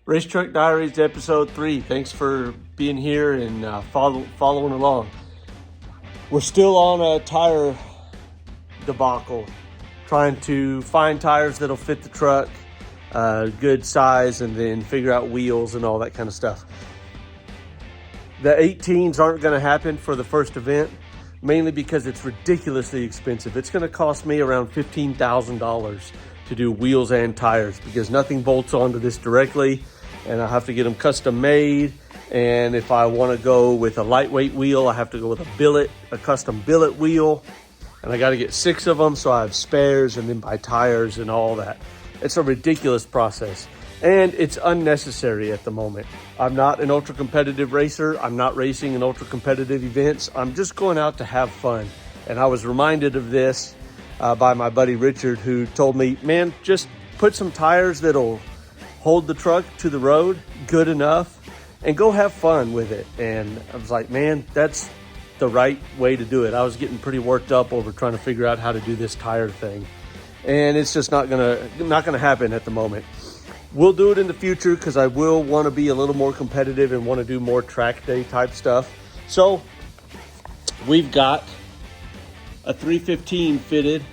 Racetruck Diaries episode 3. Thanks for being here and following along. We're still on a tire debacle, trying to find tires that'll fit the truck, good size, and then figure out wheels and all that kind of stuff. The 18s aren't going to happen for the first event, mainly because it's ridiculously expensive. It's going to cost me around $15,000 to do wheels and tires because nothing bolts onto this directly, and I have to get them custom made. And if I want to go with a lightweight wheel, I have to go with a custom billet wheel, and I got to get 6 of them, so I have spares and then buy tires and all that. It's a ridiculous process, and it's unnecessary at the moment. I'm not an ultra competitive racer. I'm not racing in ultra competitive events. I'm just going out to have fun. And I was reminded of this by my buddy Richard, who told me, man, just put some tires that'll hold the truck to the road good enough and go have fun with it. And I was like, man, that's the right way to do it. I was getting pretty worked up over trying to figure out how to do this tire thing, and it's just not gonna happen at the moment. We'll do it in the future because I will want to be a little more competitive and want to do more track day type stuff. So we've got a 315 fitted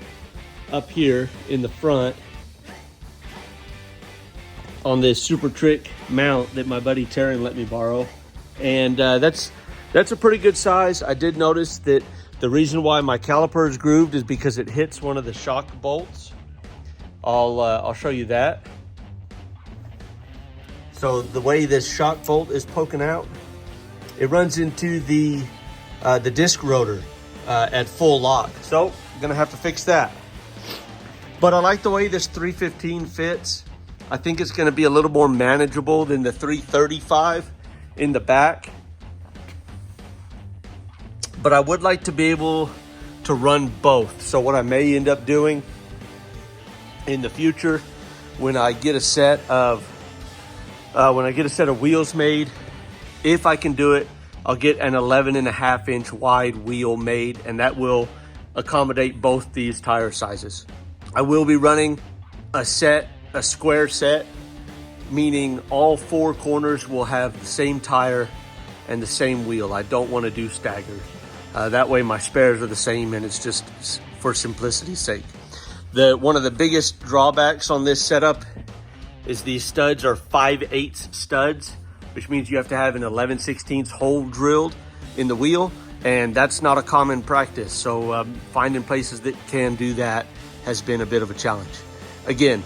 up here in the front on this Super Trick mount that my buddy Taryn let me borrow, and that's a pretty good size. I did notice that the reason why my caliper is grooved is because it hits one of the shock bolts. I'll show you that. So the way this shock bolt is poking out, it runs into the disc rotor at full lock. So I'm gonna have to fix that. But I like the way this 315 fits. I think it's gonna be a little more manageable than the 335 in the back. But I would like to be able to run both. So what I may end up doing in the future, when I get a set of wheels made, if I can do it, I'll get an 11.5-inch wide wheel made, and that will accommodate both these tire sizes. I will be running a square set, meaning all 4 corners will have the same tire and the same wheel. I don't want to do staggered. That way my spares are the same, and it's just for simplicity's sake. One of the biggest drawbacks on this setup is these studs are 5/8 studs, which means you have to have an 11/16 hole drilled in the wheel, and that's not a common practice. So finding places that can do that has been a bit of a challenge. Again,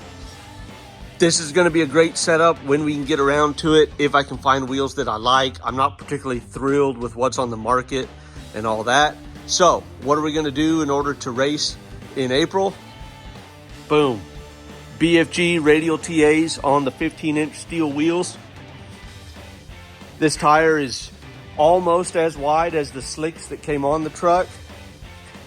this is going to be a great setup when we can get around to it, if I can find wheels that I like. I'm not particularly thrilled with what's on the market and all that. So what are we going to do in order to race in April? Boom. BFG radial TAs on the 15-inch steel wheels. This tire is almost as wide as the slicks that came on the truck.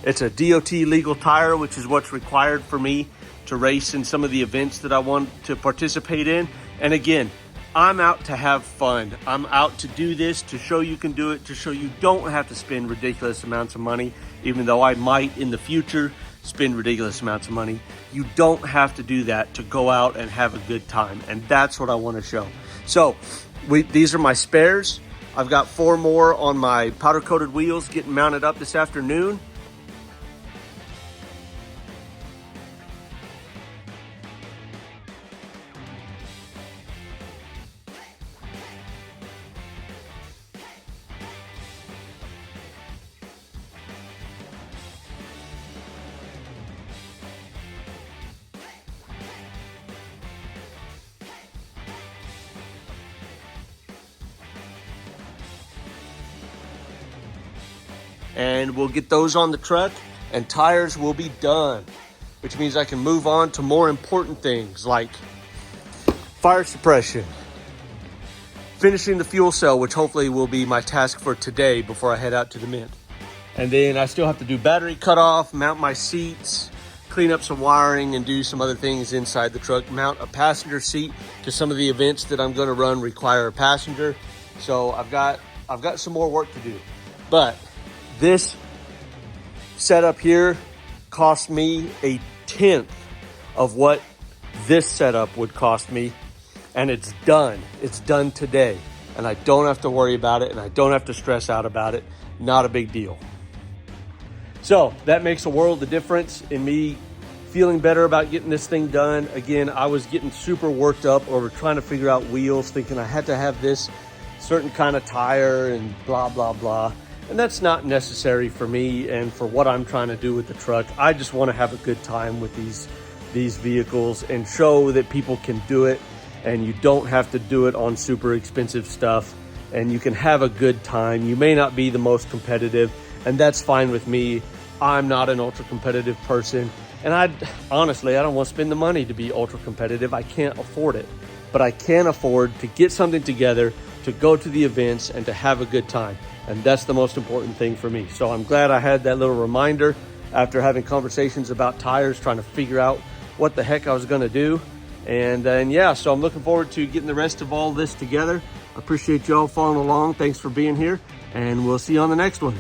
It's a DOT legal tire, which is what's required for me to race in some of the events that I want to participate in. And again, I'm out to have fun. I'm out to do this, to show you can do it, to show you don't have to spend ridiculous amounts of money, even though I might in the future spend ridiculous amounts of money. You don't have to do that to go out and have a good time, and that's what I want to show. So these are my spares. I've got 4 more on my powder coated wheels getting mounted up this afternoon. And we'll get those on the truck, and tires will be done, which means I can move on to more important things like fire suppression, finishing the fuel cell, which hopefully will be my task for today before I head out to the mint. And then I still have to do battery cutoff, mount my seats, clean up some wiring, and do some other things inside the truck, mount a passenger seat to some of the events that I'm going to run require a passenger. So I've got some more work to do. But this setup here cost me 1/10 of what this setup would cost me and it's done. It's done today, and I don't have to worry about it, and I don't have to stress out about it. Not a big deal. So that makes a world of difference in me feeling better about getting this thing done. Again, I was getting super worked up over trying to figure out wheels, thinking I had to have this certain kind of tire and blah, blah, blah. And that's not necessary for me and for what I'm trying to do with the truck. I just want to have a good time with these vehicles and show that people can do it, and you don't have to do it on super expensive stuff, and you can have a good time. You may not be the most competitive, and that's fine with me. I'm not an ultra competitive person, and honestly, I don't want to spend the money to be ultra competitive. I can't afford it, but I can afford to get something together, to go to the events and to have a good time. And that's the most important thing for me. So I'm glad I had that little reminder after having conversations about tires, trying to figure out what the heck I was gonna do. And yeah, so I'm looking forward to getting the rest of all this together. I appreciate y'all following along. Thanks for being here, and we'll see you on the next one.